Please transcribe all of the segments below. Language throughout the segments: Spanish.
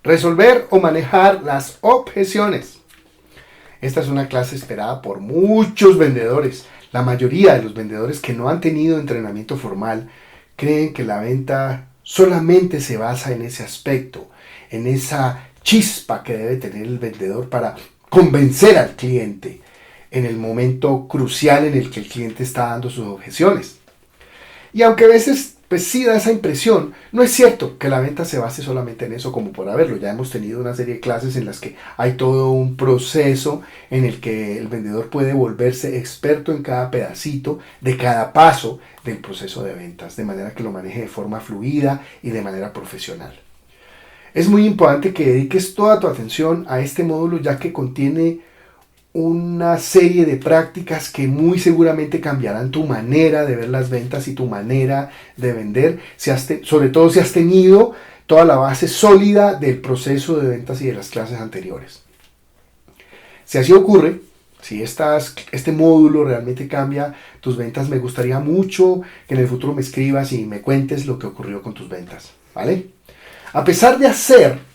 Resolver o manejar las objeciones. Esta es una clase esperada por muchos vendedores. La mayoría de los vendedores que no han tenido entrenamiento formal creen que la venta solamente se basa en ese aspecto, en esa chispa que debe tener el vendedor para convencer al cliente en el momento crucial en el que el cliente está dando sus objeciones. Y aunque a veces pues sí da esa impresión, no es cierto que la venta se base solamente en eso como por haberlo. Ya hemos tenido una serie de clases en las que hay todo un proceso en el que el vendedor puede volverse experto en cada pedacito de cada paso del proceso de ventas, de manera que lo maneje de forma fluida y de manera profesional. Es muy importante que dediques toda tu atención a este módulo, ya que contiene una serie de prácticas que muy seguramente cambiarán tu manera de ver las ventas y tu manera de vender, sobre todo si has tenido toda la base sólida del proceso de ventas y de las clases anteriores. Si así ocurre, si este módulo realmente cambia tus ventas, me gustaría mucho que en el futuro me escribas y me cuentes lo que ocurrió con tus ventas, ¿vale? A pesar de hacer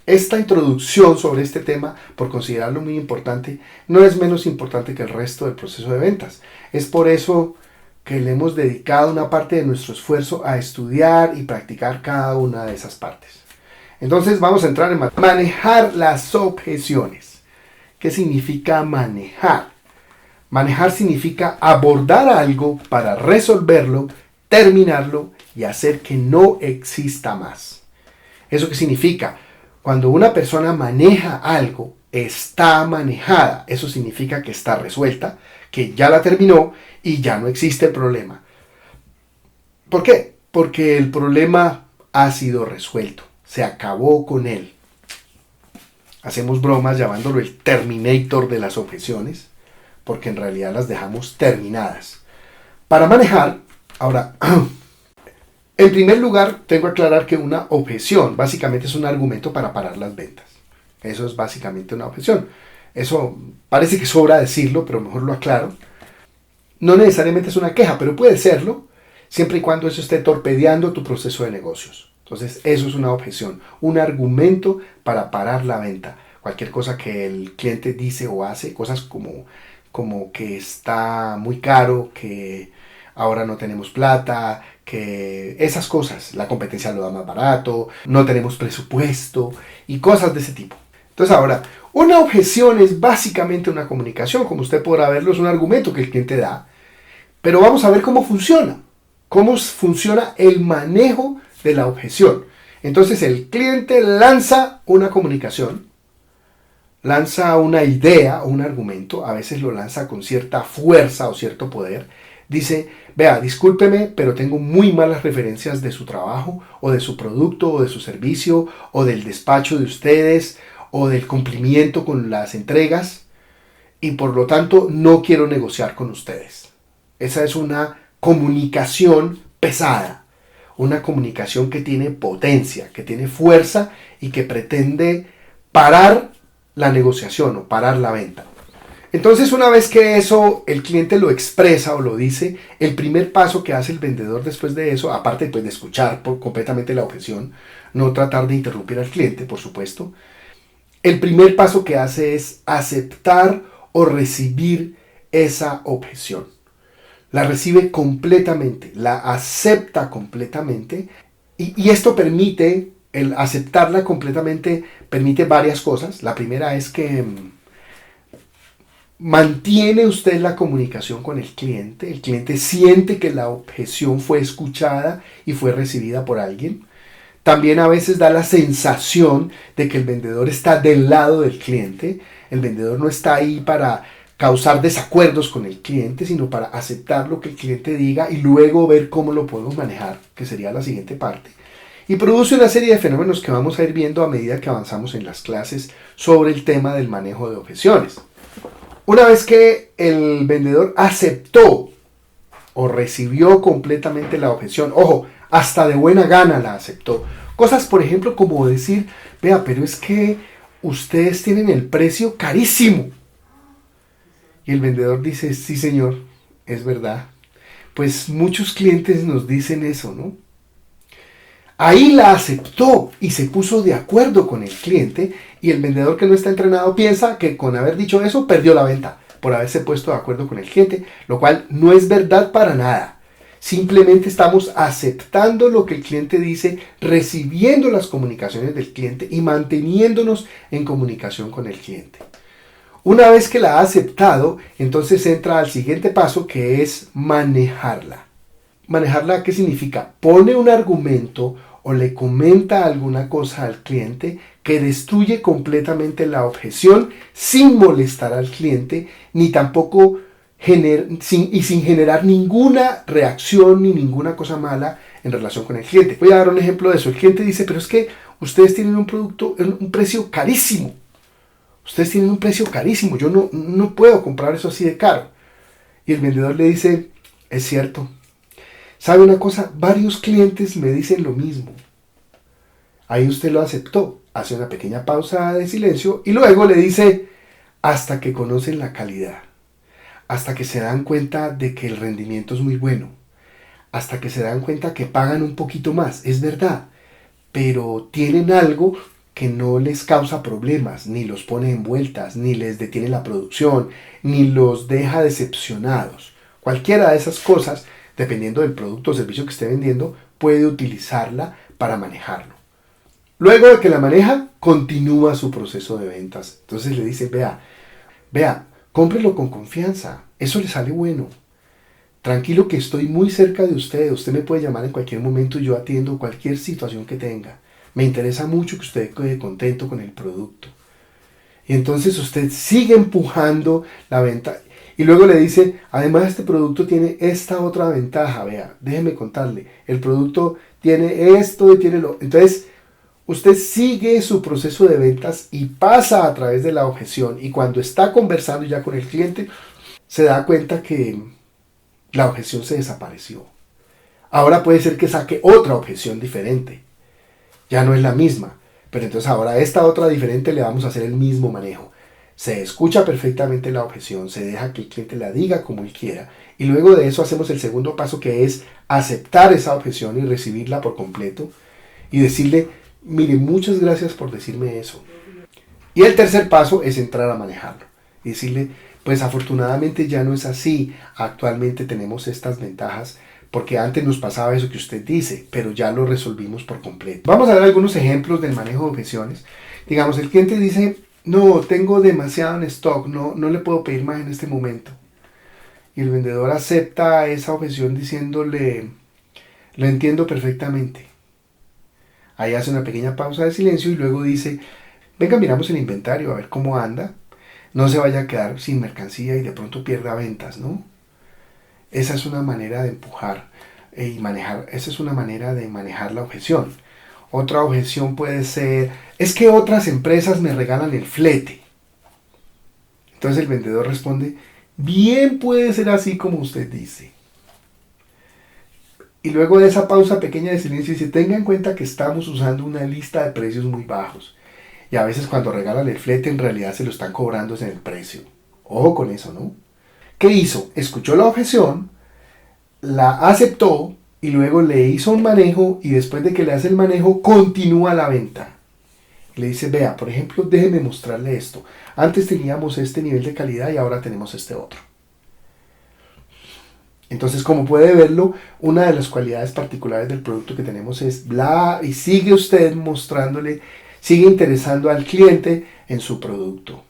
esta introducción sobre este tema, por considerarlo muy importante, no es menos importante que el resto del proceso de ventas. Es por eso que le hemos dedicado una parte de nuestro esfuerzo a estudiar y practicar cada una de esas partes. Entonces vamos a entrar en manejar las objeciones. ¿Qué significa manejar? Manejar significa abordar algo para resolverlo, terminarlo y hacer que no exista más. ¿Eso qué significa? Cuando una persona maneja algo, está manejada. Eso significa que está resuelta, que ya la terminó y ya no existe el problema. ¿Por qué? Porque el problema ha sido resuelto. Se acabó con él. Hacemos bromas llamándolo el Terminator de las objeciones, porque en realidad las dejamos terminadas. Para manejar, ahora... En primer lugar, tengo que aclarar que una objeción básicamente es un argumento para parar las ventas. Eso es básicamente una objeción. Eso parece que sobra decirlo, pero mejor lo aclaro. No necesariamente es una queja, pero puede serlo, siempre y cuando eso esté torpedeando tu proceso de negocios. Entonces, eso es una objeción, un argumento para parar la venta. Cualquier cosa que el cliente dice o hace, cosas como que está muy caro, que ahora no tenemos plata, que esas cosas, la competencia lo da más barato, no tenemos presupuesto y cosas de ese tipo. Entonces ahora, una objeción es básicamente una comunicación, como usted podrá verlo, es un argumento que el cliente da, pero vamos a ver cómo funciona el manejo de la objeción. Entonces el cliente lanza una comunicación, lanza una idea o un argumento, a veces lo lanza con cierta fuerza o cierto poder. Dice, vea, discúlpeme, pero tengo muy malas referencias de su trabajo, o de su producto, o de su servicio, o del despacho de ustedes, o del cumplimiento con las entregas, y por lo tanto no quiero negociar con ustedes. Esa es una comunicación pesada, una comunicación que tiene potencia, que tiene fuerza y que pretende parar la negociación o parar la venta. Entonces, una vez que eso el cliente lo expresa o lo dice, el primer paso que hace el vendedor después de eso, aparte pues, de escuchar completamente la objeción, no tratar de interrumpir al cliente, por supuesto, el primer paso que hace es aceptar o recibir esa objeción. La recibe completamente, la acepta completamente y esto permite, el aceptarla completamente permite varias cosas. La primera es que mantiene usted la comunicación con el cliente siente que la objeción fue escuchada y fue recibida por alguien. También a veces da la sensación de que el vendedor está del lado del cliente, el vendedor no está ahí para causar desacuerdos con el cliente, sino para aceptar lo que el cliente diga y luego ver cómo lo podemos manejar, que sería la siguiente parte. Y produce una serie de fenómenos que vamos a ir viendo a medida que avanzamos en las clases sobre el tema del manejo de objeciones. Una vez que el vendedor aceptó o recibió completamente la objeción, ojo, hasta de buena gana la aceptó. Cosas, por ejemplo, como decir, vea, pero es que ustedes tienen el precio carísimo. Y el vendedor dice, sí señor, es verdad. Pues muchos clientes nos dicen eso, ¿no? Ahí la aceptó y se puso de acuerdo con el cliente, y el vendedor que no está entrenado piensa que con haber dicho eso perdió la venta por haberse puesto de acuerdo con el cliente, lo cual no es verdad para nada. Simplemente estamos aceptando lo que el cliente dice, recibiendo las comunicaciones del cliente y manteniéndonos en comunicación con el cliente. Una vez que la ha aceptado, entonces entra al siguiente paso, que es manejarla. ¿Manejarla qué significa? Pone un argumento o le comenta alguna cosa al cliente que destruye completamente la objeción sin molestar al cliente, ni tampoco sin generar ninguna reacción ni ninguna cosa mala en relación con el cliente. Voy a dar un ejemplo de eso. El cliente dice, pero es que ustedes tienen un producto, un precio carísimo. Ustedes tienen un precio carísimo, yo no puedo comprar eso así de caro. Y el vendedor le dice, es cierto. ¿Sabe una cosa? Varios clientes me dicen lo mismo. Ahí usted lo aceptó, hace una pequeña pausa de silencio y luego le dice, hasta que conocen la calidad, hasta que se dan cuenta de que el rendimiento es muy bueno, hasta que se dan cuenta que pagan un poquito más, es verdad, pero tienen algo que no les causa problemas, ni los pone en vueltas, ni les detiene la producción, ni los deja decepcionados. Cualquiera de esas cosas, dependiendo del producto o servicio que esté vendiendo, puede utilizarla para manejarlo. Luego de que la maneja, continúa su proceso de ventas. Entonces le dice, vea, cómprelo con confianza, eso le sale bueno. Tranquilo que estoy muy cerca de usted me puede llamar en cualquier momento y yo atiendo cualquier situación que tenga. Me interesa mucho que usted quede contento con el producto. Y entonces usted sigue empujando la venta y luego le dice, además este producto tiene esta otra ventaja, vea, déjeme contarle, el producto tiene esto y tiene lo... Entonces, usted sigue su proceso de ventas y pasa a través de la objeción, y cuando está conversando ya con el cliente, se da cuenta que la objeción se desapareció. Ahora puede ser que saque otra objeción diferente. Ya no es la misma, pero entonces ahora a esta otra diferente le vamos a hacer el mismo manejo. Se escucha perfectamente la objeción, se deja que el cliente la diga como él quiera, y luego de eso hacemos el segundo paso, que es aceptar esa objeción y recibirla por completo y decirle, mire, muchas gracias por decirme eso. Y el tercer paso es entrar a manejarlo y decirle, pues afortunadamente ya no es así, actualmente tenemos estas ventajas, porque antes nos pasaba eso que usted dice, pero ya lo resolvimos por completo. Vamos a dar algunos ejemplos del manejo de objeciones. Digamos, el cliente dice, no, tengo demasiado en stock, no le puedo pedir más en este momento. Y el vendedor acepta esa objeción diciéndole, lo entiendo perfectamente. Ahí hace una pequeña pausa de silencio y luego dice, venga, miramos el inventario a ver cómo anda. No se vaya a quedar sin mercancía y de pronto pierda ventas, ¿no? Esa es una manera de empujar y manejar, esa es una manera de manejar la objeción. Otra objeción puede ser, es que otras empresas me regalan el flete. Entonces el vendedor responde, bien puede ser así como usted dice. Y luego de esa pausa pequeña de silencio dice, tenga en cuenta que estamos usando una lista de precios muy bajos. Y a veces cuando regalan el flete en realidad se lo están cobrando en el precio. Ojo con eso, ¿no? ¿Qué hizo? Escuchó la objeción, la aceptó y luego le hizo un manejo, y después de que le hace el manejo continúa la venta. Le dice, vea, por ejemplo, déjeme mostrarle esto. Antes teníamos este nivel de calidad y ahora tenemos este otro. Entonces, como puede verlo, una de las cualidades particulares del producto que tenemos es bla, y sigue usted mostrándole, sigue interesando al cliente en su producto.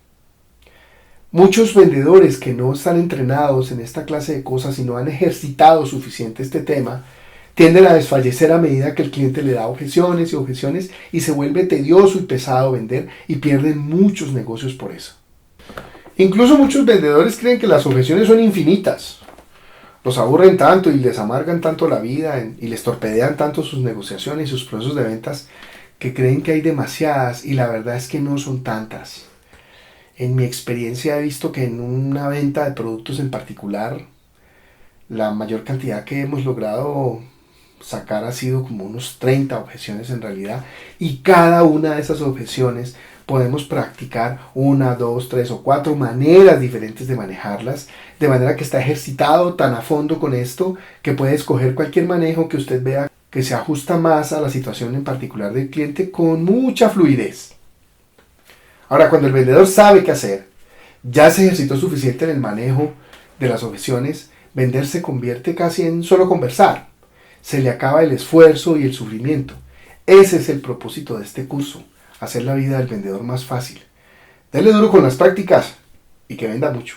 Muchos vendedores que no están entrenados en esta clase de cosas y no han ejercitado suficiente este tema, tienden a desfallecer a medida que el cliente le da objeciones y objeciones, y se vuelve tedioso y pesado vender y pierden muchos negocios por eso. Incluso muchos vendedores creen que las objeciones son infinitas. Los aburren tanto y les amargan tanto la vida y les torpedean tanto sus negociaciones y sus procesos de ventas, que creen que hay demasiadas, y la verdad es que no son tantas. En mi experiencia he visto que en una venta de productos en particular, la mayor cantidad que hemos logrado sacar ha sido como unos 30 objeciones en realidad, y cada una de esas objeciones podemos practicar 1, 2, 3 o 4 maneras diferentes de manejarlas, de manera que está ejercitado tan a fondo con esto que puede escoger cualquier manejo que usted vea que se ajusta más a la situación en particular del cliente con mucha fluidez. Ahora, cuando el vendedor sabe qué hacer, ya se ejercitó suficiente en el manejo de las objeciones, vender se convierte casi en solo conversar. Se le acaba el esfuerzo y el sufrimiento. Ese es el propósito de este curso, hacer la vida del vendedor más fácil. Dele duro con las prácticas y que venda mucho.